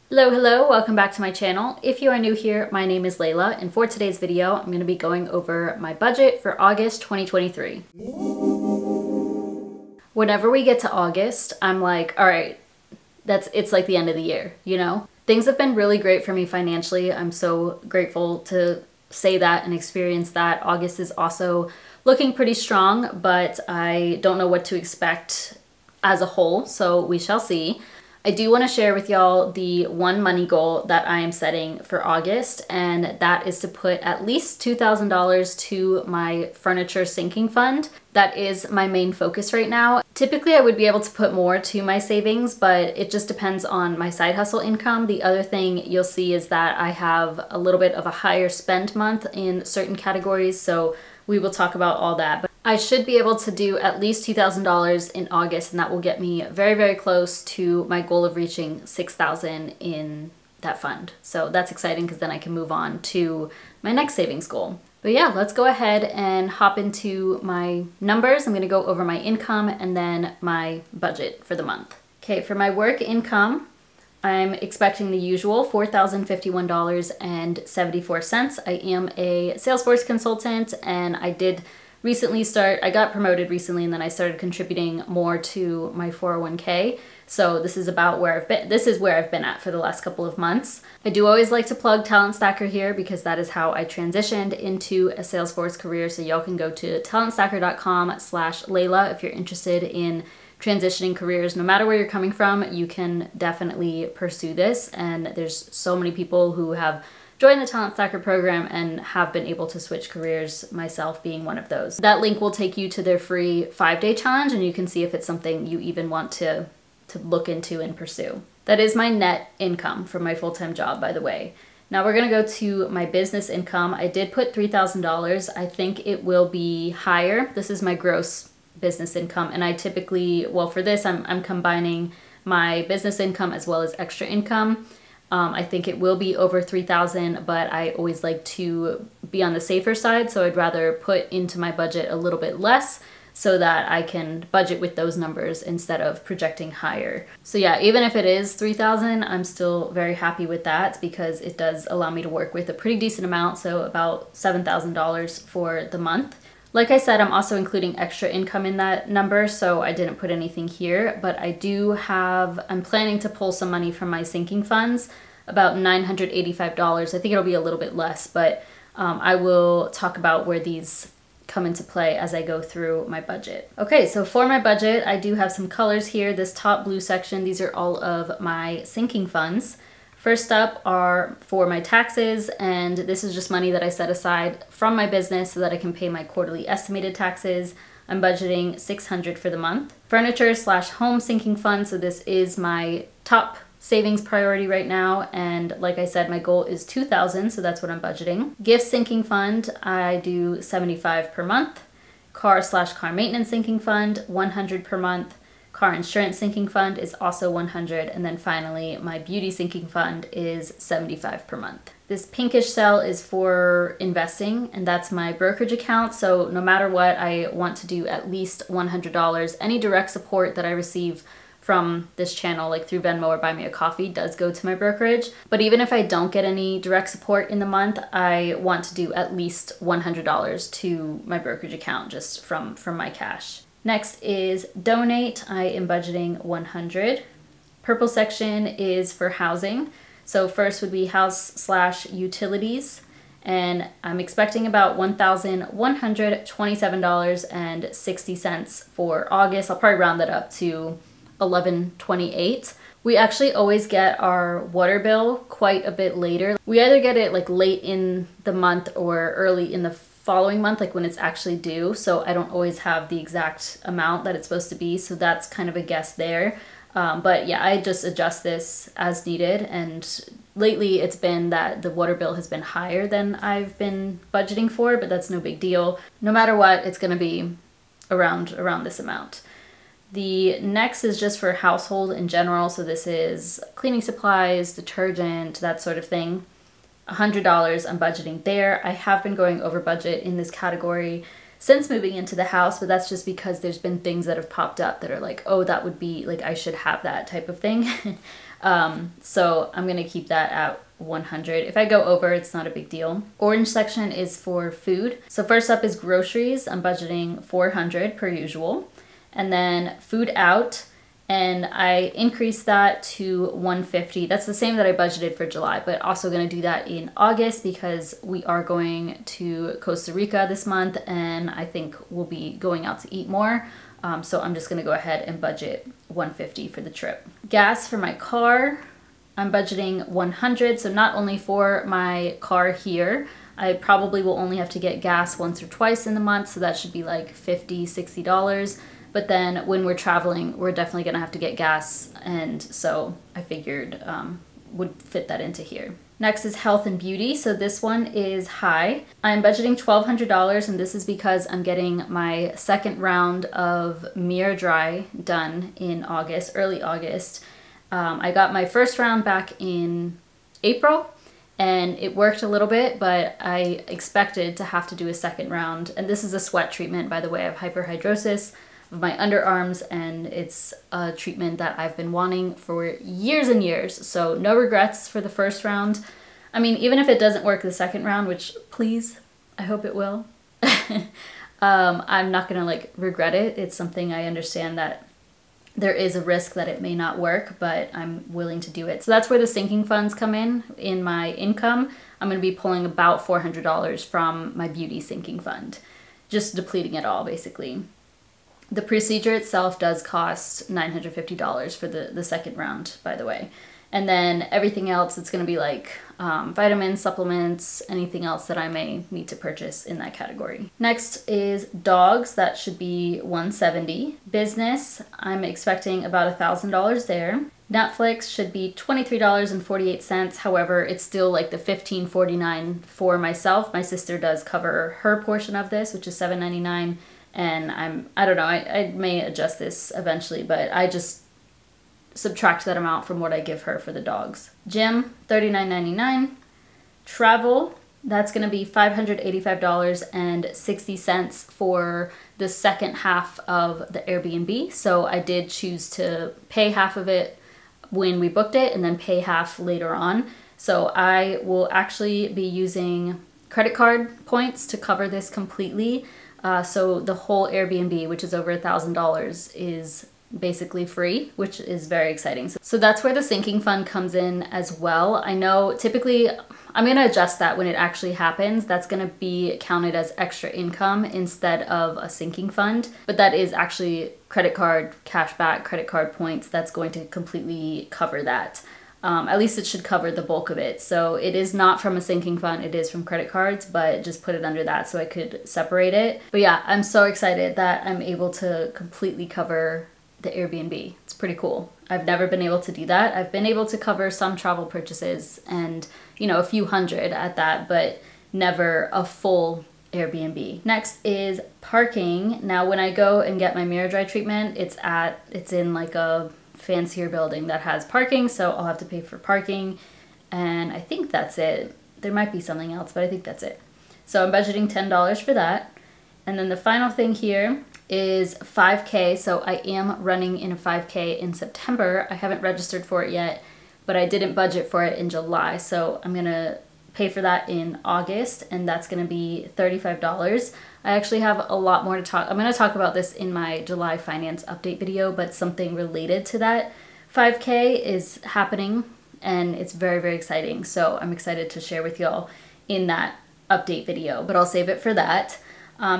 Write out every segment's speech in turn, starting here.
Hello, hello, welcome back to my channel. If you are new here, my name is Layla, and for today's video, I'm going to be going over my budget for August 2023. Whenever we get to August, I'm like, all right, it's like the end of the year, you know? Things have been really great for me financially. I'm so grateful to say that and experience that. August is also looking pretty strong, but I don't know what to expect as a whole, so we shall see. I do want to share with y'all the one money goal that I am setting for August, and that is to put at least $2,000 to my furniture sinking fund. That is my main focus right now. Typically, I would be able to put more to my savings, but it just depends on my side hustle income. The other thing you'll see is that I have a little bit of a higher spend month in certain categories, so we will talk about all that. But I should be able to do at least $2,000 in August, and that will get me very, very close to my goal of reaching $6,000 in that fund. So that's exciting because then I can move on to my next savings goal. But yeah, let's go ahead and hop into my numbers. I'm gonna go over my income and then my budget for the month. Okay, for my work income, I'm expecting the usual $4,051.74. I am a Salesforce consultant, and I got promoted recently, and then I started contributing more to my 401k. So this is about where I've been at for the last couple of months. I do always like to plug Talent Stacker here because that is how I transitioned into a Salesforce career. So y'all can go to talentstacker.com/Layla if you're interested in transitioning careers. No matter where you're coming from, you can definitely pursue this. And there's so many people who have joined the Talent Stacker program and have been able to switch careers, myself being one of those. That link will take you to their free 5-day challenge, and you can see if it's something you even want to look into and pursue. That is my net income from my full-time job, by the way. Now we're gonna go to my business income. I did put $3,000. I think it will be higher. This is my gross business income, and I typically, well, for this I'm combining my business income as well as extra income. I think it will be over 3,000, but I always like to be on the safer side, so I'd rather put into my budget a little bit less so that I can budget with those numbers instead of projecting higher. So yeah, even if it is 3,000, I'm still very happy with that because it does allow me to work with a pretty decent amount, so about $7,000 for the month. Like I said, I'm also including extra income in that number, so I didn't put anything here, but I'm planning to pull some money from my sinking funds, about $985. I think it'll be a little bit less, but I will talk about where these come into play as I go through my budget. Okay, so for my budget, I do have some colors here. This top blue section, these are all of my sinking funds. First up are for my taxes, and this is just money that I set aside from my business so that I can pay my quarterly estimated taxes. I'm budgeting $600 for the month. Furniture/home sinking fund, so this is my top savings priority right now, and like I said, my goal is $2,000, so that's what I'm budgeting. Gift sinking fund, I do $75 per month. Car/car maintenance sinking fund, $100 per month. Car insurance sinking fund is also $100, and then finally my beauty sinking fund is $75 per month. This pinkish cell is for investing, and that's my brokerage account, so no matter what, I want to do at least $100. Any direct support that I receive from this channel, like through Venmo or Buy Me a Coffee, does go to my brokerage. But even if I don't get any direct support in the month, I want to do at least $100 to my brokerage account just from my cash. Next is donate. I am budgeting $100. Purple section is for housing. So first would be house/utilities, and I'm expecting about $1,127.60 for August. I'll probably round that up to $1,128. We actually always get our water bill quite a bit later. We either get it like late in the month or early in the following month, like when it's actually due, so I don't always have the exact amount that it's supposed to be, so that's kind of a guess there. But yeah, I just adjust this as needed, and lately it's been that the water bill has been higher than I've been budgeting for, but that's no big deal. No matter what, it's gonna be around this amount. The next is just for household in general, so this is cleaning supplies, detergent, that sort of thing. $100 I'm budgeting there. I have been going over budget in this category since moving into the house, but that's just because there's been things that have popped up that are like, oh, that would be like, I should have that type of thing. So I'm gonna keep that at 100. If I go over, it's not a big deal. Orange section is for food. So first up is groceries. I'm budgeting 400 per usual. And then food out, and I increased that to 150. That's the same that I budgeted for July, but also gonna do that in August because we are going to Costa Rica this month, and I think we'll be going out to eat more. So I'm just gonna go ahead and budget 150 for the trip. Gas for my car, I'm budgeting 100, so not only for my car here, I probably will only have to get gas once or twice in the month, so that should be like $50, $60. But then when we're traveling, we're definitely gonna have to get gas, and so I figured would fit that into here. Next is health and beauty. So this one is high. I'm budgeting $1,200, and this is because I'm getting my second round of MiraDry done in August, early August. I got my first round back in April, and it worked a little bit, but I expected to have to do a second round. And this is a sweat treatment, by the way. I have hyperhidrosis of my underarms, and it's a treatment that I've been wanting for years and years. So no regrets for the first round. I mean, even if it doesn't work the second round, which please, I hope it will, I'm not gonna like regret it. It's something I understand that there is a risk that it may not work, but I'm willing to do it. So that's where the sinking funds come in my income. I'm gonna be pulling about $400 from my beauty sinking fund, just depleting it all basically. The procedure itself does cost $950 for the second round, by the way. And then everything else, it's gonna be like vitamins, supplements, anything else that I may need to purchase in that category. Next is dogs, that should be $170. Business, I'm expecting about $1,000 there. Netflix should be $23.48. However, it's still like the $15.49 for myself. My sister does cover her portion of this, which is $7.99. And I don't know, I may adjust this eventually, but I just subtract that amount from what I give her for the dogs. Gym, $39.99. Travel, that's gonna be $585.60 for the second half of the Airbnb. So I did choose to pay half of it when we booked it and then pay half later on. So I will actually be using credit card points to cover this completely. So the whole Airbnb, which is over $1,000, is basically free, which is very exciting. So that's where the sinking fund comes in as well. I know typically I'm gonna adjust that when it actually happens. That's gonna be counted as extra income instead of a sinking fund, but that is actually credit card cashback, credit card points. That's going to completely cover that. At least it should cover the bulk of it. So it is not from a sinking fund, it is from credit cards, but just put it under that so I could separate it. But yeah, I'm so excited that I'm able to completely cover the Airbnb. It's pretty cool. I've never been able to do that. I've been able to cover some travel purchases and, you know, a few hundred at that, but never a full Airbnb. Next is parking. Now, when I go and get my MiraDry treatment, it's in like a fancier building that has parking, so I'll have to pay for parking, and I think that's it. There might be something else, but I think that's it. So I'm budgeting $10 for that. And then the final thing here is 5K. So I am running in a 5K in September. I haven't registered for it yet, but I didn't budget for it in July, so I'm gonna pay for that in August, and that's gonna be $35. I actually have a lot more to talk. I'm gonna talk about this in my July finance update video, but something related to that 5K is happening, and it's very, very exciting. So I'm excited to share with y'all in that update video, but I'll save it for that.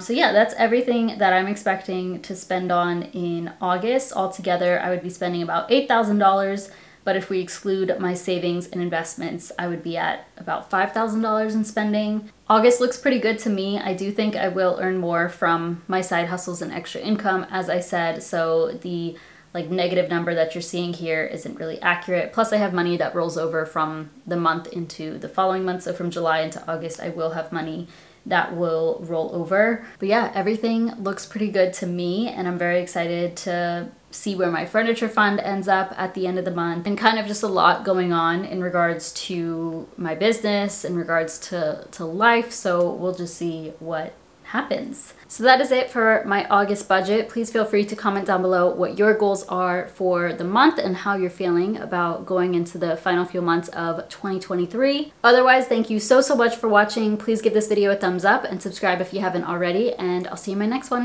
So yeah, that's everything that I'm expecting to spend on in August. Altogether, I would be spending about $8,000. But if we exclude my savings and investments, I would be at about $5,000 in spending. August looks pretty good to me. I do think I will earn more from my side hustles and extra income, as I said. So the like negative number that you're seeing here isn't really accurate. Plus I have money that rolls over from the month into the following month. So from July into August, I will have money that will roll over. But yeah, everything looks pretty good to me, and I'm very excited to see where my furniture fund ends up at the end of the month, and kind of just a lot going on in regards to my business, in regards to life. So we'll just see what happens. So that is it for my August budget. Please feel free to comment down below what your goals are for the month and how you're feeling about going into the final few months of 2023. Otherwise, thank you so much for watching. Please give this video a thumbs up and subscribe if you haven't already, and I'll see you in my next one.